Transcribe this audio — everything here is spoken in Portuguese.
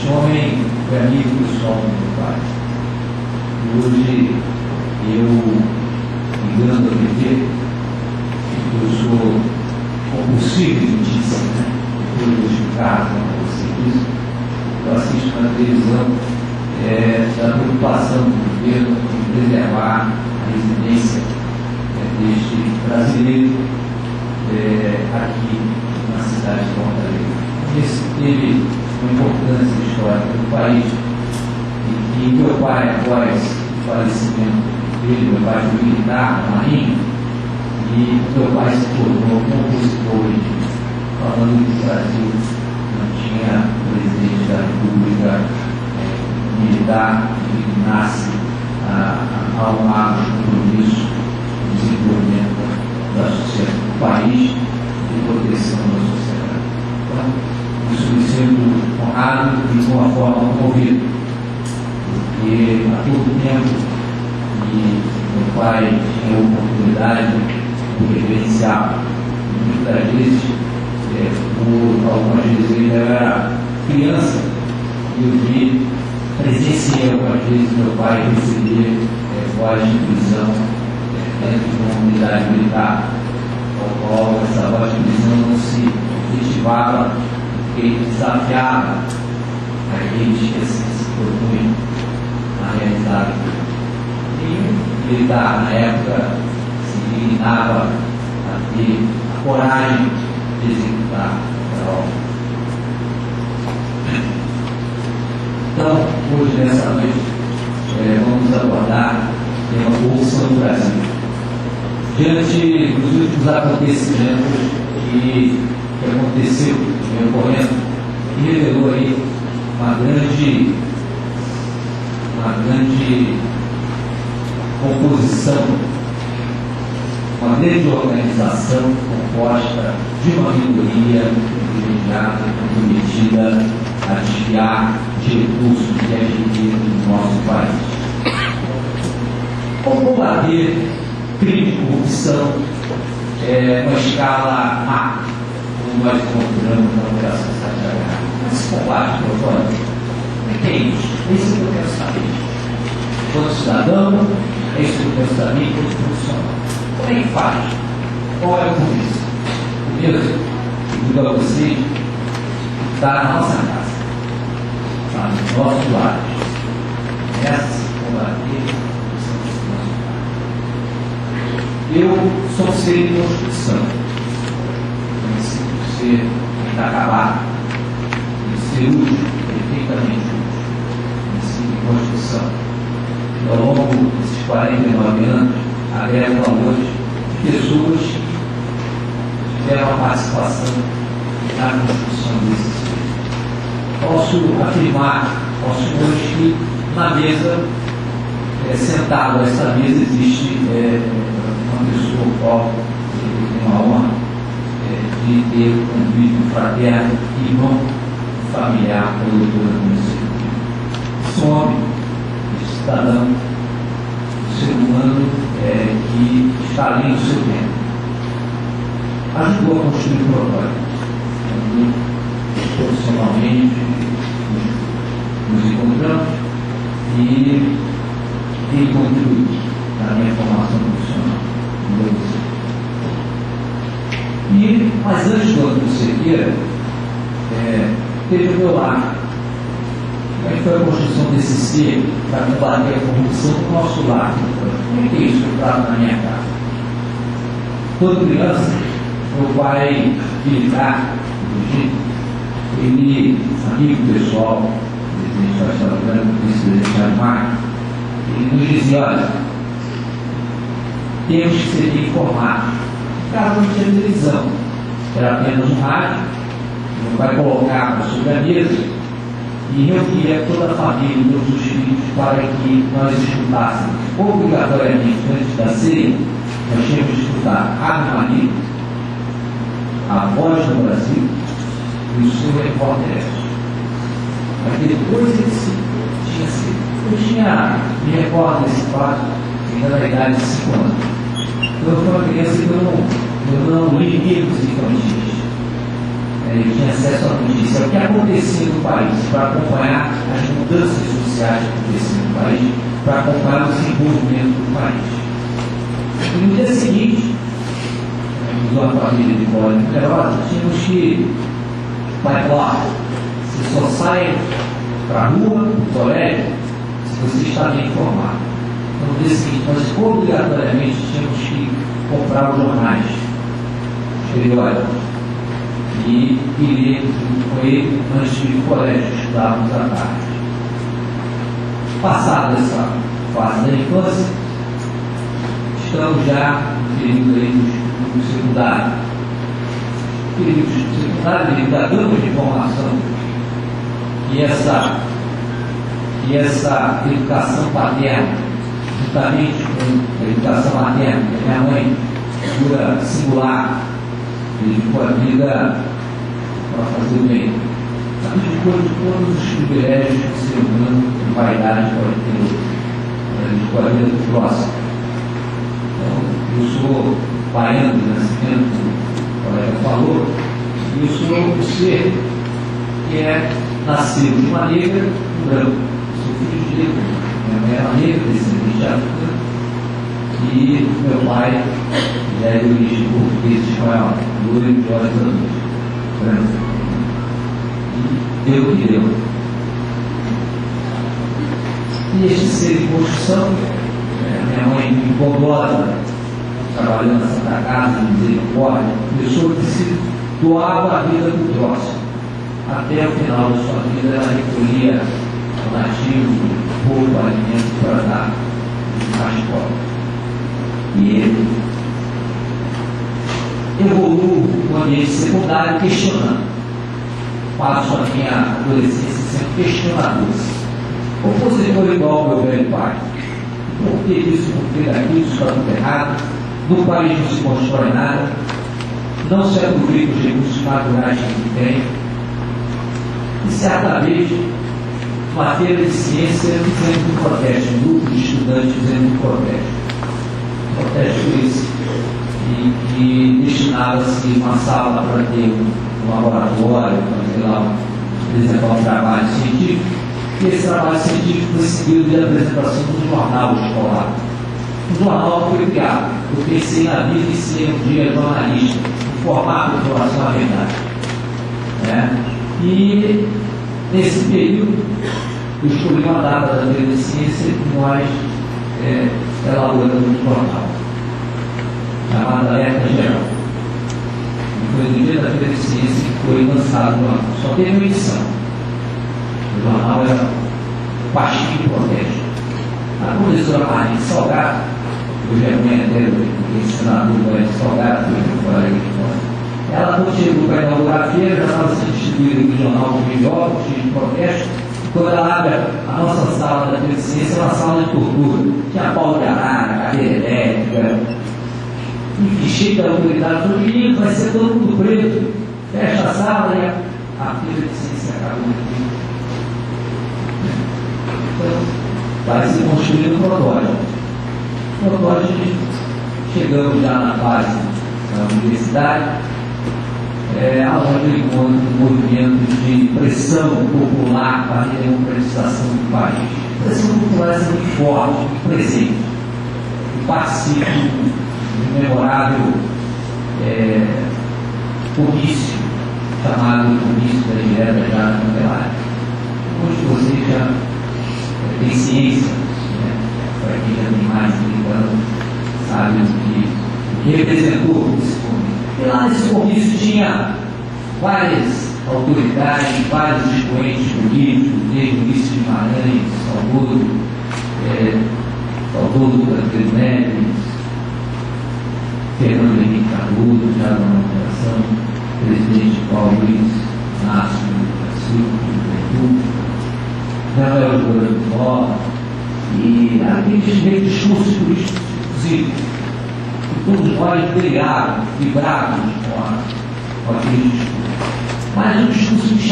Esse homem foi amigo pessoal do meu pai. E hoje, eu, ligando a TV, eu sou compulsivo de notícia, né? Depois de explicar para você isso, eu assisto na televisão da preocupação do governo em preservar a residência deste brasileiro aqui na cidade de Fortaleza. Esse teve uma importância histórica do país e que meu pai, após o falecimento dele, meu pai foi militar na Marinha, e meu pai se tornou compositor, falando que o Brasil não tinha presidente da República militar que nasce ao lado do compromisso do desenvolvimento da sociedade, do país e proteção da sociedade. Então, isso me sinto honrado e de uma forma comovido, porque há todo tempo que meu pai tinha a oportunidade de reverenciar, muitas vezes, algumas vezes ele era criança, e eu presenciei algumas vezes meu pai receber voz de prisão dentro de uma unidade militar, ao qual essa voz de prisão não se efetivava, porque ele desafiava aqueles que se propunham a realidade. E o militar, na época, se dignava a ter a coragem de executar a obra. Então, hoje, nessa noite, vamos abordar o tema Corrupção no Brasil. Diante dos últimos acontecimentos que aconteceu em ocorrendo, que revelou aí uma grande composição, uma grande organização composta de uma minoria privilegiada, comprometida a desviar de recursos que é dinheiro do nosso país. Como combater crime de corrupção numa escala macro, como nós encontramos na Operação Satyagraha? Como se combate, professor? O que é isso? É isso que eu quero saber. Quanto cidadão, é isso que eu quero saber, quanto profissional. Como é que faz? Qual é o compromisso? Primeiro, eu digo a vocês, está na nossa casa, está nos nossos lares. Essa combater a corrupção do nosso país. Eu sou ser de Constituição. Eu preciso ser quem está acabado. E ser útil, perfeitamente útil. Ensino de Constituição. E ao longo desses 49 anos, agrego valores de pessoas que tiveram a participação na construção desse sistema. Posso afirmar aos senhores que na mesa, sentado a essa mesa, existe uma pessoa qual tem a honra de ter um convívio fraterno, irmão, familiar, com a doutora municipal. Esse homem, esse cidadão, ser humano que está além do seu tempo. Ajudou a construir o protótipo. Profissionalmente, nos encontramos e ele contribuiu na minha formação profissional. Mas antes do ano do Cerqueira, teve o meu lar. Como é que foi a construção desse ser para combater a corrupção no nosso lar? Como é que é isso que eu trato na minha casa? Toda criança, meu pai militar, ele, amigo pessoal, presidente do Castelo Branco, vice-presidente da Armar, ele nos dizia: olha, temos que ser informados. Em casa não tinha televisão, era apenas um rádio, meu pai colocava sobre a mesa e reunia toda a família, todos os filhos, para que nós escutássemos obrigatoriamente antes da ceia. Nós tínhamos que escutar Rádio Maria, A Voz do Brasil e o seu repórter. Mas depois ele tinha sido. Eu me recordo desse fato, ainda na idade de 5 anos. Então eu fui uma criança que eu não li livros infantis. ele tinha acesso à notícia, o que acontecia no país, para acompanhar as mudanças sociais que aconteciam no país, para acompanhar o desenvolvimento do país. E no dia seguinte, a família de Código de Perosa, tínhamos que, vai lá, você só sai para a rua, do colégio, se você está bem informado. Então, no dia seguinte, nós obrigatoriamente tínhamos que comprar os jornais, os periódicos, e ler junto com ele antes de ir para o colégio, estudávamos à tarde. Passada essa fase da infância, estamos já no período aí do secundário. Período secundário, ele dá gama de informação e essa educação paterna, juntamente com a educação materna, que minha mãe, figura singular, dedicou a vida para fazer o bem. Abdicou de todos os privilégios que o ser humano de vaidade pode ter. Dedicou a vida do próximo. Então, eu sou baiano de nascimento, o colega falou, e eu sou um ser que nasceu de uma negra, um branco. Eu sou filho de negro. Minha mãe era negra, descendente de África, e meu pai já é de origem portuguesa, espanhol, loiro de olhos azuis, branco. E deu o que deu. E este ser de construção, minha mãe incomoda, trabalhando na Santa Casa de Misericórdia, pessoa que se doava a vida do próximo. Até o final da sua vida, ela recolhia o nativo, roupa, alimento para dar à escola. E ele evoluiu no ambiente secundário questionando. Passo a minha adolescência sendo questionador. Opositor igual ao meu velho pai. Por que isso, por que daquilo, isso está tudo errado? No país não se constrói nada, não se aproveita os recursos naturais que tem. E certa vez, uma feira de ciência, fizemos um protesto, um grupo de estudantes fizendo um protesto. Um protesto esse, que destinava-se uma sala para ter um laboratório, fazer lá, apresentar um trabalho científico, e esse trabalho científico foi seguido de apresentação do jornal escolar. O jornal foi criado. Eu pensei na vida em ser um dia jornalista, informar a população a verdade. E nesse período, eu escolhi uma data da Feira de Ciência que nós elaboramos um jornal, chamado Alerta Geral. E foi no dia da Feira de Ciência que foi lançado o jornal. Só teve uma edição. O jornal era baixinho de protesto. A professora Maria Salgado, hoje é mãe dela, ensinador Maria Salgado, ela quando chegou para inaugurar a feira, já estava sendo distribuído no jornal com bibliógrafos, cheio de protesto. Quando ela abre a nossa sala da Feira de Ciência, era uma sala de tortura. Tinha pau de arara, cadeira elétrica, e cheio da autoridade, todo mundo vai ser todo mundo preso. Fecha a sala e a Feira de Ciência acabou aqui. Então, vai se construindo um protótipo. O protótipo, chegamos já na base da universidade, onde encontra um movimento de pressão popular para a democratização do país. A pressão popular é muito forte, muito presente. Eu participo de um memorável comício, chamado Comício da Direta já na Candelária. Hoje você já tem ciência, para quem já tem mais de 30 anos, sabe o que representou esse comício. E lá nesse comício tinha várias autoridades, vários expoentes políticos, desde Ulisses Guimarães, Saudoso Tancredo Neves, Fernando Henrique Cardoso, já na operação, presidente Paulo Luiz Inácio da Silva, Manuel Júlio do Nó, e aqueles discursos políticos, inclusive, que todos nós brigávamos, vibrávamos com aqueles discursos. Mas o discurso